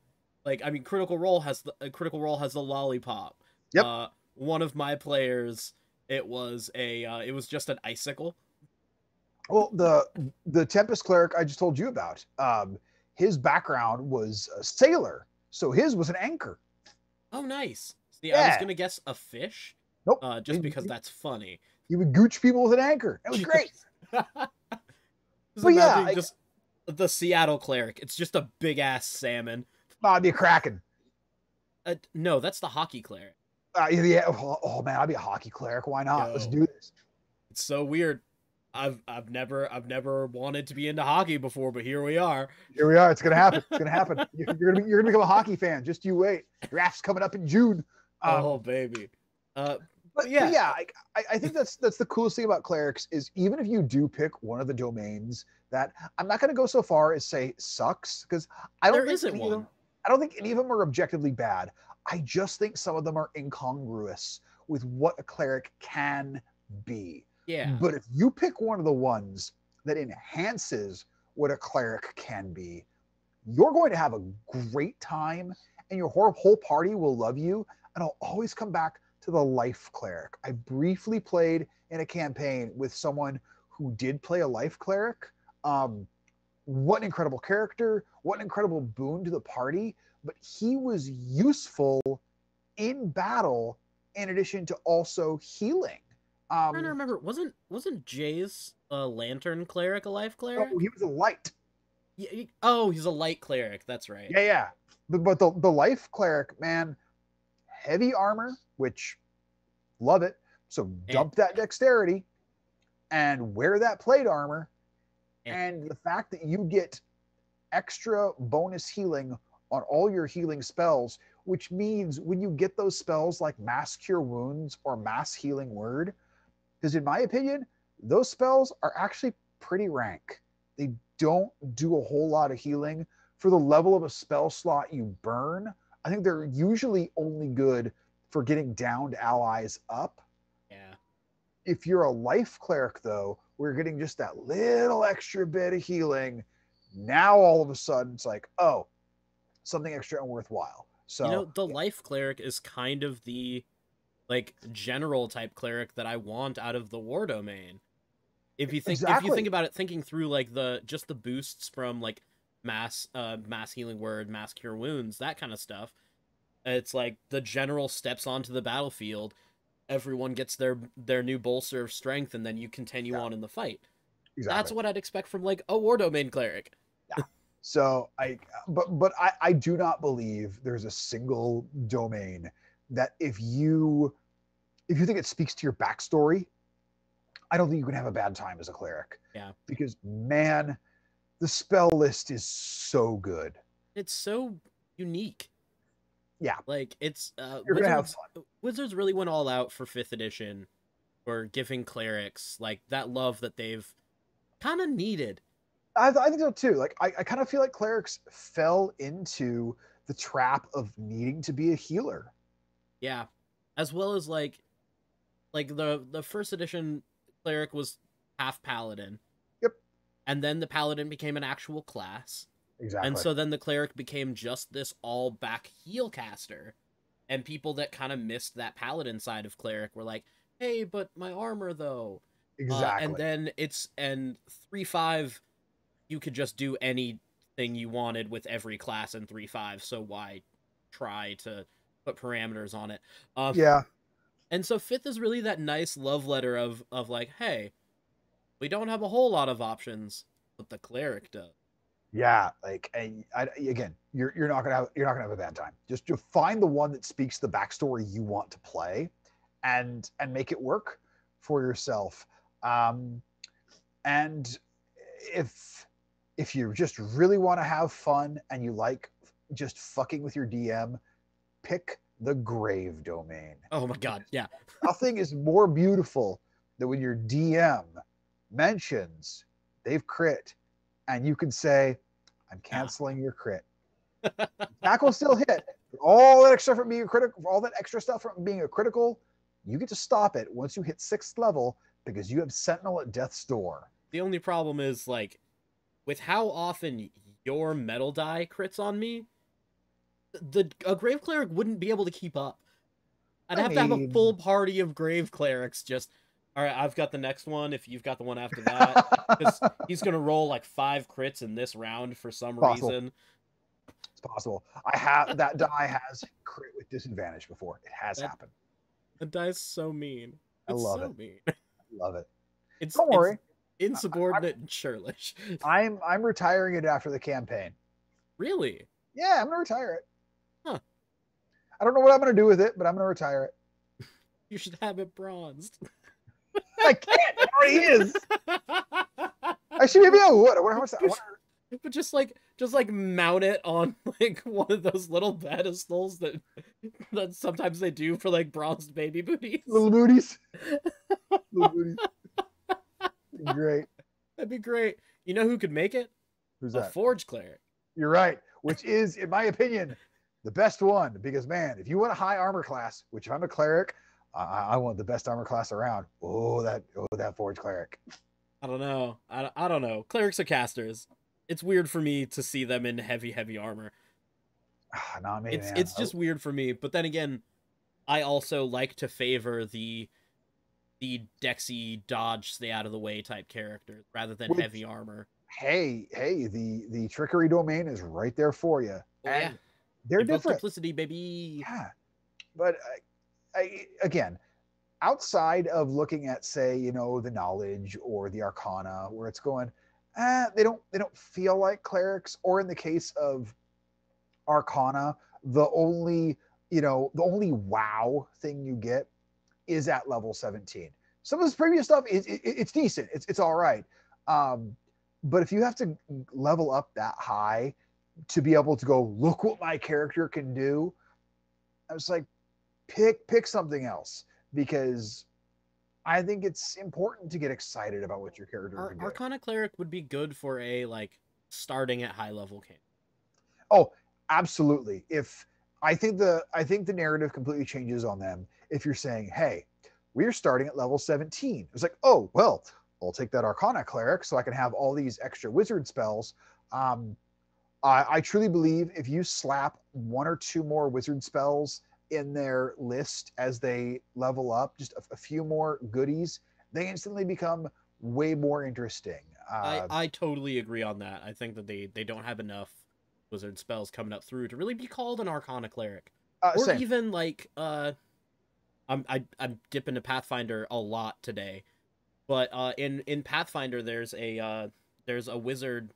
like I mean, Critical Role has the lollipop. yep. One of my players, it was just an icicle. Well, the Tempest cleric I just told you about, his background was a sailor, so his was an anchor. Oh, nice. See, I was Yeah, gonna guess a fish, nope. just because that's funny. He would gooch people with an anchor. It was great. Just But yeah, imagining just the Seattle cleric. It's just a big ass salmon. I'd be a kraken. No, that's the hockey cleric. Yeah. Oh man, I'd be a hockey cleric. Why not? Let's Yo, do this. it's so weird. I've never wanted to be into hockey before, but here we are. Here we are. It's gonna happen. It's gonna happen. You're gonna become a hockey fan. Just you wait. Draft's coming up in June. Oh baby. Uh, But yeah, yeah, I think that's the coolest thing about clerics is even if you do pick one of the domains that I'm not going to go so far as say sucks because I don't there think isn't any of one. them, I don't think any of them are objectively bad. I just think some of them are incongruous with what a cleric can be. Yeah. But if you pick one of the ones that enhances what a cleric can be, you're going to have a great time and your whole party will love you. And I'll always come back to the life cleric. I briefly played in a campaign with someone who did play a life cleric. What an incredible character, what an incredible boon to the party. But he was useful in battle in addition to also healing. I'm trying to remember, wasn't Jay's lantern cleric a life Oh, cleric? he was a light. Yeah, oh, he's a light cleric. That's right. Yeah, yeah. But the life cleric, man, heavy armor, which love it. So Eh, dump that dexterity and wear that plate armor. eh. And the fact that you get extra bonus healing on all your healing spells, which means when you get those spells like Mass Cure Wounds or Mass Healing Word, because in my opinion, those spells are actually pretty rank. They don't do a whole lot of healing for the level of a spell slot you burn. I think they're usually only good for getting downed allies up. Yeah. If you're a life cleric, though, we're getting just that little extra bit of healing. Now all of a sudden it's like, oh, something extra and worthwhile. You know, So the life cleric is kind of the like general type cleric that I want out of the war domain. If you think exactly, about it, thinking through like the boosts from like mass healing word, mass cure wounds, that kind of stuff. It's like the general steps onto the battlefield, everyone gets their new bolster of strength, and then you continue yeah, on in the fight. That's exactly. what I'd expect from like a war domain cleric. Yeah. So I do not believe there's a single domain that if you think it speaks to your backstory, I don't think you can have a bad time as a cleric. Yeah. Because man, the spell list is so good. It's so unique. Yeah, Like it's you're gonna have fun. Wizards really went all out for 5th edition for giving clerics like that love that they've kind of needed. I think so too. Like I kind of feel like clerics fell into the trap of needing to be a healer. Yeah. As well as like the 1st edition cleric was half paladin. Yep. and then the paladin became an actual class, and Exactly. so then the cleric became just this all back heal caster, and people that kind of missed that paladin side of cleric were like, hey, but my armor though. And Exactly. then it's and 3.5, you could just do anything you wanted with every class in 3.5, so why try to put parameters on it? Yeah. And so fifth is really that nice love letter of like, hey, we don't have a whole lot of options, but the cleric does. Yeah, like again, you're not gonna have a bad time. Just to find the one that speaks the backstory you want to play, and make it work for yourself. Um, and if you just really want to have fun and you like just fucking with your DM, pick the grave domain. Oh my god, yeah. Nothing is more beautiful than when your DM mentions they've crit and you can say, I'm Yeah. canceling your crit. Attack will still hit. But all that extra from being a critical, all that extra stuff from being a critical, you get to stop it once you hit 6th level because you have Sentinel at death's door. The only problem is like with how often your metal die crits on me, a grave cleric wouldn't be able to keep up. I'd I have to have a mean, full party of grave clerics just, all right, I've got the next one if you've got the one after that, because he's gonna roll like 5 crits in this round for some possible. reason. It's possible. I have that die has crit with disadvantage before. It has That happened. that die's so mean. I It's love it. so mean. I love it. It's Don't it's worry. insubordinate and churlish. I'm retiring it after the campaign. Really? Yeah, I'm gonna retire it. Huh. I don't know what I'm gonna do with it, but I'm gonna retire it. You should have it bronzed. I can't. It already is. I should maybe I would. I wonder how much that. But just like mount it on like one of those little pedestals that sometimes they do for like bronzed baby booties. Little booties. Little booties. Great. That'd be great. You know who could make it? Who's A that? forge cleric. You're right. Which is, in my opinion, the best one. Because man, if you want a high armor class, which if I'm a cleric, I want the best armor class around. That forge cleric. I don't know. I don't know. Clerics are casters. It's weird for me to see them in heavy armor. Not me, It's man. it's just weird for me. But then again, I also like to favor the Dexy dodge, stay out of the way type characters rather than Which, heavy armor. hey, the trickery domain is right there for you, Oh and yeah, they're invoke different. duplicity, baby. Yeah, but again, outside of looking at, say, the knowledge or the arcana, where it's going, they don't feel like clerics. Or in the case of arcana, the only wow thing you get is at level 17. Some of this previous stuff it's decent, it's all right. But if you have to level up that high to be able to go, look what my character can do, I was like, pick something else, because I think it's important to get excited about what your character can do. Arcana cleric would be good for a like starting at high level camp. Oh, absolutely. If I think the narrative completely changes on them if you're saying, "Hey, we're starting at level 17." It's like, "Oh, well, I'll take that Arcana cleric so I can have all these extra wizard spells." I truly believe if you slap one or two more wizard spells in their list as they level up, just a few more goodies, they instantly become way more interesting. I totally agree on that. I think that they don't have enough wizard spells coming up through to really be called an Arcana cleric, or Same. even like I'm dipping to Pathfinder a lot today, but in Pathfinder there's a wizard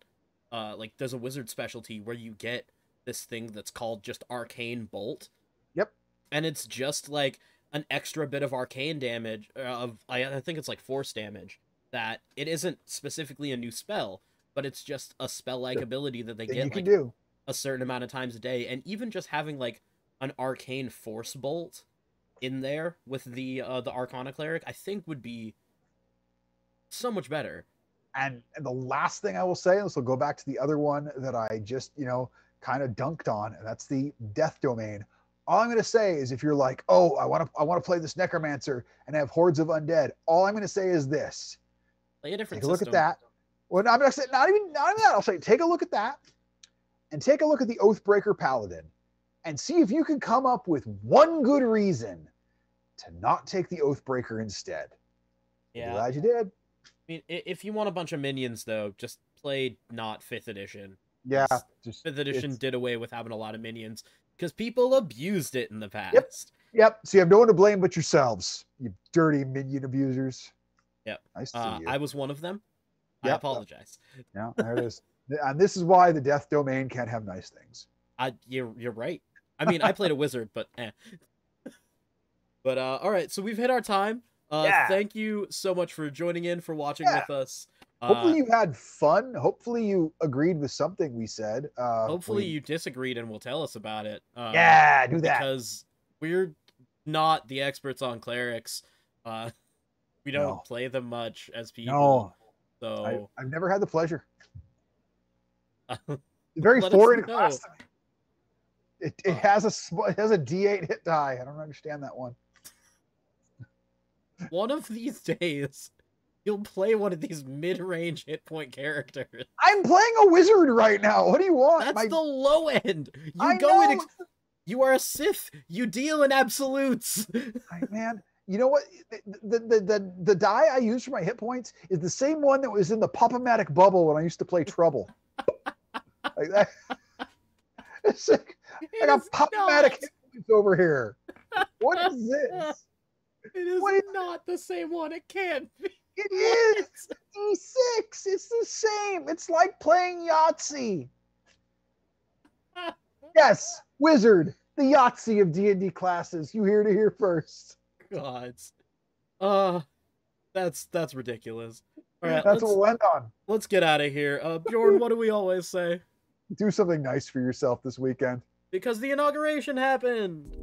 there's a wizard specialty where you get this thing that's called just Arcane Bolt. Yep. And it's just like an extra bit of arcane damage I think it's like force damage, that it isn't specifically a new spell, but it's just a spell like ability that they Thing you get can like do. a certain amount of times a day. And even just having like an arcane force bolt in there with the Arcana cleric, I think would be so much better. And the last thing I will say, and this will go back to the other one that I just, kind of dunked on, and that's the death domain. All I'm going to say is, if you're like, oh, I want to play this necromancer and have hordes of undead, all I'm going to say is this: Play a different take a look at system. that. Well, I'm not saying not even that. I'll say take a look at that, and take a look at the Oathbreaker Paladin, and see if you can come up with one good reason to not take the Oathbreaker instead. Yeah. Glad you did. I mean, if you want a bunch of minions, though, just play not 5th edition. Yeah, just 5th edition did away with having a lot of minions because people abused it in the past. Yep. So you have no one to blame but yourselves, you dirty minion abusers. Yep. I see you. I was one of them. Yep. I apologize. Yeah, there it is. And this is why the Death Domain can't have nice things. You're right. I mean, I played a wizard, but But all right, so we've hit our time. Thank you so much for joining in, for watching with us. Hopefully you had fun. Hopefully you agreed with something we said. Hopefully you disagreed and will tell us about it. Do that. Because we're not the experts on clerics. We don't play them much as people. No. So I've never had the pleasure. Very foreign class to me. It has a D8 hit die. I don't understand that one. One of these days, you'll play one of these mid-range hit point characters. I'm playing a wizard right now. What do you want? That's the low end. You are a Sith. You deal in absolutes. Man, you know what? The die I use for my hit points is the same one that was in the Pop-O-Matic bubble when I used to play Trouble. Like that. It's like, I got Pop-O-Matic hit points over here. What is this? It is not the same one. It can't be. It is. D6. It's the same. It's like playing Yahtzee. Yes, Wizard, the Yahtzee of D&D classes. You hear to hear first. Gods. That's ridiculous. All right, that's what we'll end on. Let's get out of here. Bjorn, what do we always say? Do something nice for yourself this weekend. Because the inauguration happened.